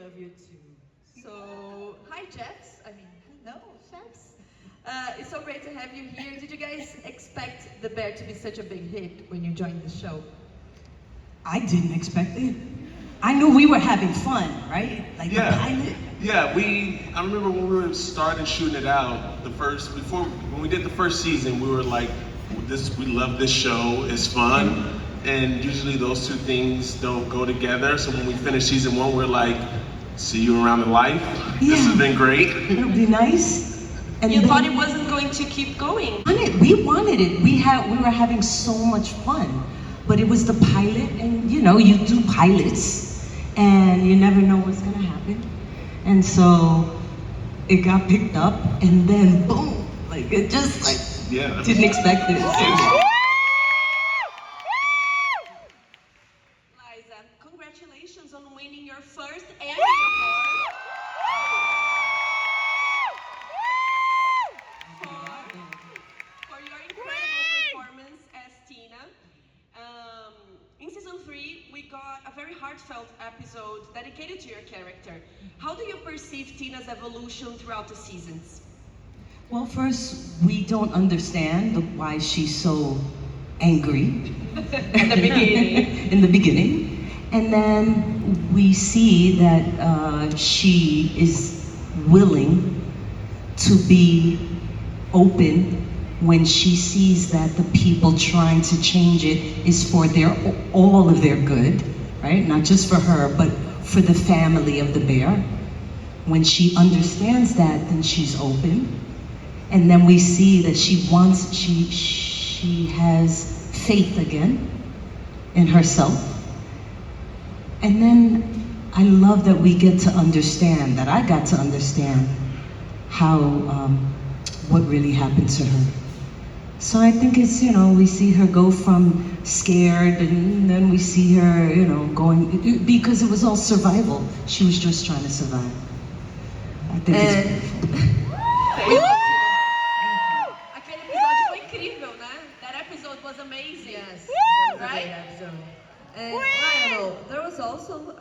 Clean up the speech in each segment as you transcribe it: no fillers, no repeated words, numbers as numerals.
love you too. So, hi Jeffs, hello chefs. It's so great to have you here. Did you guys expect The Bear to be such a big hit when you joined the show? I didn't expect it. I knew we were having fun, right? Like the pilot. Yeah, I remember when we were starting shooting it out, when we did the first season, we were like, we love this show, it's fun. And usually those two things don't go together. So when we finished season 1, we're like, see you around in life. Yeah. This has been great. It'll be nice. And you thought it wasn't going to keep going. We wanted it. We were having so much fun. But it was the pilot, and you do pilots, and you never know what's gonna happen. And so it got picked up, and then boom, it just didn't expect it. Liza, congratulations on winning your first Emmy Award. For your incredible performance as Tina. In season 3, we got a very heartfelt episode dedicated to your character. How do you perceive Tina's evolution throughout the seasons? Well, first, we don't understand why she's so angry In the beginning. in the beginning. And then we see that she is willing to be open when she sees that the people trying to change it is for all of their good, right? Not just for her, but for the family of the bear. When she understands that, then she's open. And then we see that she has faith again in herself. And then I love that we get to understand, that I got to understand how, what really happened to her. So I think it's, we see her go from scared, and then we see her, going, because it was all survival. She was just trying to survive. I think Aquele episódio foi incrível, né? That episode was amazing. Yes, that was a great Right? episode. And Lionel, there was also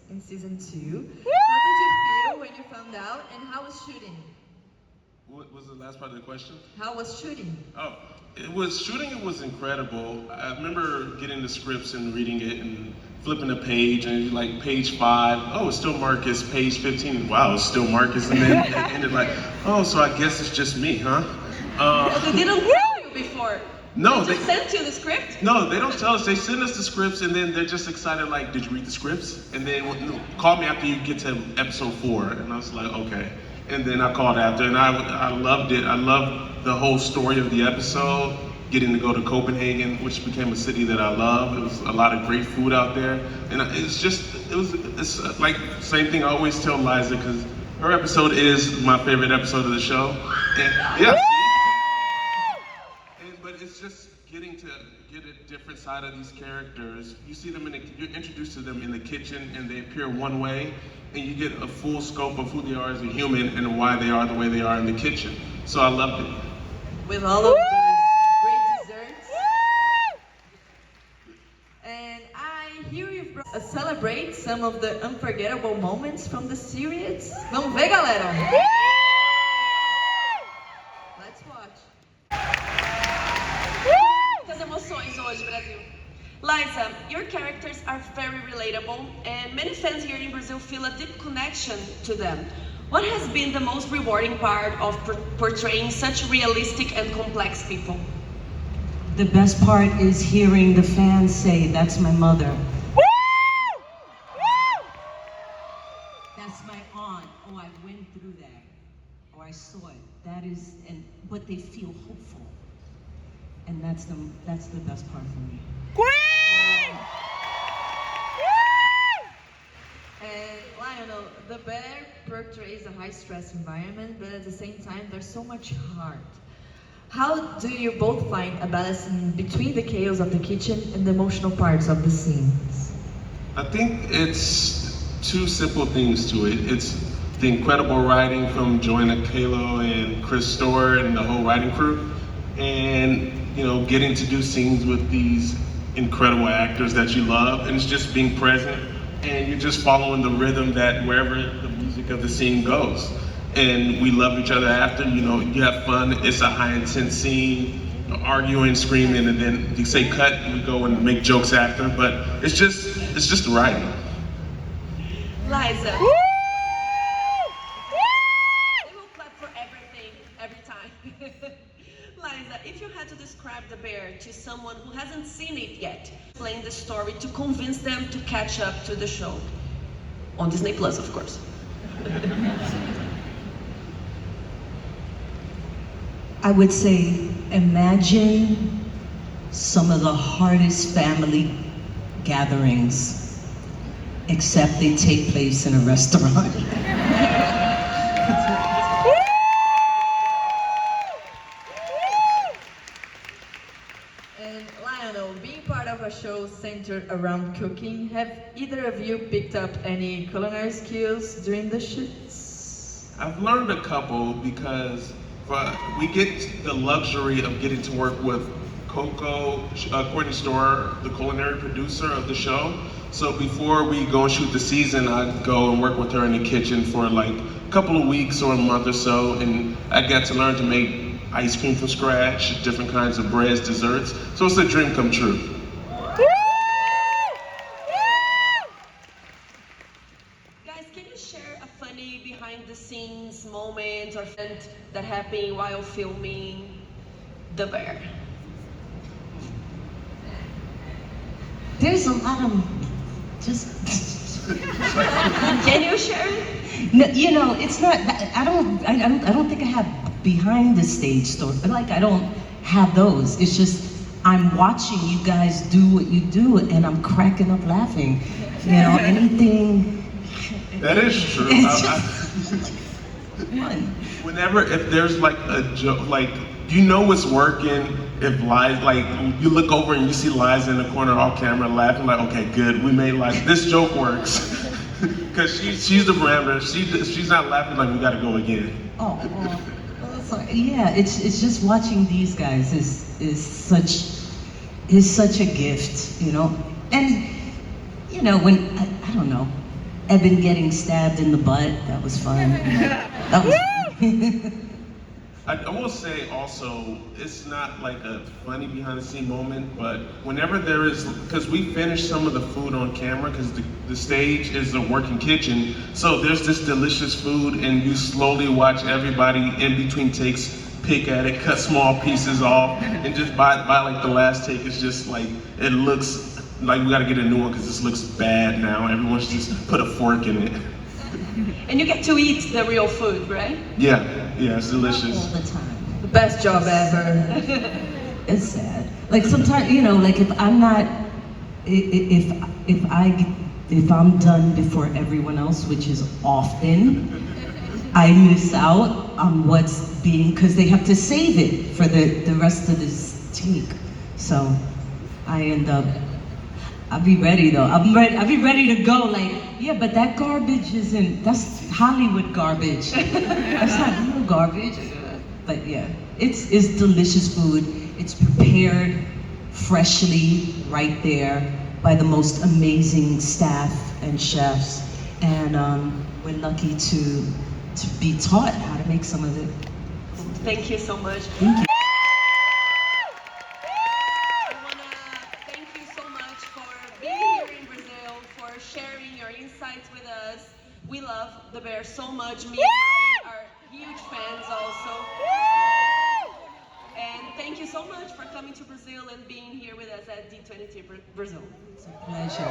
in season 2. How did you feel when you found out, and how was shooting? What was the last part of the question? How was shooting? It was incredible. I remember getting the scripts and reading it and flipping a page, and like page 5, oh, it's still Marcus, page 15, wow, it's still Marcus, and then it ended like, oh, so I guess it's just me, huh? They didn't tell you before. No, They just sent you the script? No, they don't tell us. They send us the scripts, and then they're just excited, like, did you read the scripts? And then call me after you get to episode 4, and I was like, okay. And then I called after, and I loved it. I loved the whole story of the episode, getting to go to Copenhagen, which became a city that I love. It was a lot of great food out there. And it's like, same thing I always tell Liza, because her episode is my favorite episode of the show. And yeah. But it's just getting to get a different side of these characters. You see them you're introduced to them in the kitchen, and they appear one way, and you get a full scope of who they are as a human and why they are the way they are in the kitchen. So I loved it. With all of those great desserts. And I hear you celebrate some of the unforgettable moments from the series. Vamos ver, galera? Let's watch. Muitas emoções hoje, Brasil. Liza, your characters are very relatable, and many fans here in Brazil feel a deep connection to them. What has been the most rewarding part of portraying such realistic and complex people? the best part is hearing the fans say, "That's my mother." That's my aunt. Oh, I went through that. Or I saw it. That is, and but they feel hopeful. And that's the best part for me. And Lionel, the bear portrays a high-stress environment, but at the same time, there's so much heart. How do you both find a balance between the chaos of the kitchen and the emotional parts of the scenes? I think it's two simple things to it. It's the incredible writing from Joanna Kalo and Chris Storer and the whole writing crew, and getting to do scenes with these incredible actors that you love, and it's just being present and you're just following the rhythm that wherever the music of the scene goes. And we love each other after, you know, you have fun, it's a high intense scene, arguing, screaming, and then you say cut, and we go and make jokes after, but it's just the writing. Liza. They will clap for everything, every time. Liza, if you had to describe The Bear to someone who hasn't seen it yet, explain the story to convince them to catch up to the show. On Disney Plus, of course. I would say, imagine some of the hardest family gatherings, except they take place in a restaurant. And Lionel, being part of a show centered around cooking, have either of you picked up any culinary skills during the shoots? I've learned a couple because we get the luxury of getting to work with Coco, Courtney Store, the culinary producer of the show. So before we go and shoot the season, I'd go and work with her in the kitchen for like a couple of weeks or a month or so, and I got to learn to make ice cream from scratch, different kinds of breads, desserts. So it's a dream come true. Guys, can you share a funny behind-the-scenes moment or event that happened while filming The Bear? There's a lot of just. Can you share it? No, you know, it's not. I don't think I have behind the stage story. Like I don't have those. It's just I'm watching you guys do what you do, and I'm cracking up laughing. You know, anything. That is true. It's just fun. Whenever, if there's like a joke, like, you know it's working if Liza, like, you look over and you see Liza in the corner off camera laughing, like, okay, good, we made Liza, this joke works. Because she's the parameter, she's not laughing like we gotta go again. Oh, sorry. Yeah, it's just watching these guys is such a gift, you know. And you know, when I don't know, Evan getting stabbed in the butt, that was fun. That was fun. I will say also, it's not like a funny behind the scene moment, but whenever there is, because we finish some of the food on camera, because the stage is a working kitchen, so there's this delicious food and you slowly watch everybody in between takes pick at it, cut small pieces off, and just by like the last take, it's just like, it looks like we gotta get a new one because this looks bad now. Everyone's just put a fork in it. And you get to eat the real food, right? Yeah, it's delicious. All the time. The best job ever. It's sad. Like sometimes, you know, like if I'm not, if I'm done before everyone else, which is often, I miss out on what's being, because they have to save it for the rest of this take. So I end up, I'll be ready though. I'll be ready to go. Like, yeah, but that garbage that's Hollywood garbage. That's not real garbage. But yeah, it's delicious food. It's prepared freshly right there by the most amazing staff and chefs. And we're lucky to be taught how to make some of it. Thank you so much. Thank you. Sharing your insights with us. We love The Bear so much. Me and Mari are huge fans also. And thank you so much for coming to Brazil and being here with us at D23 Brazil. It's a pleasure.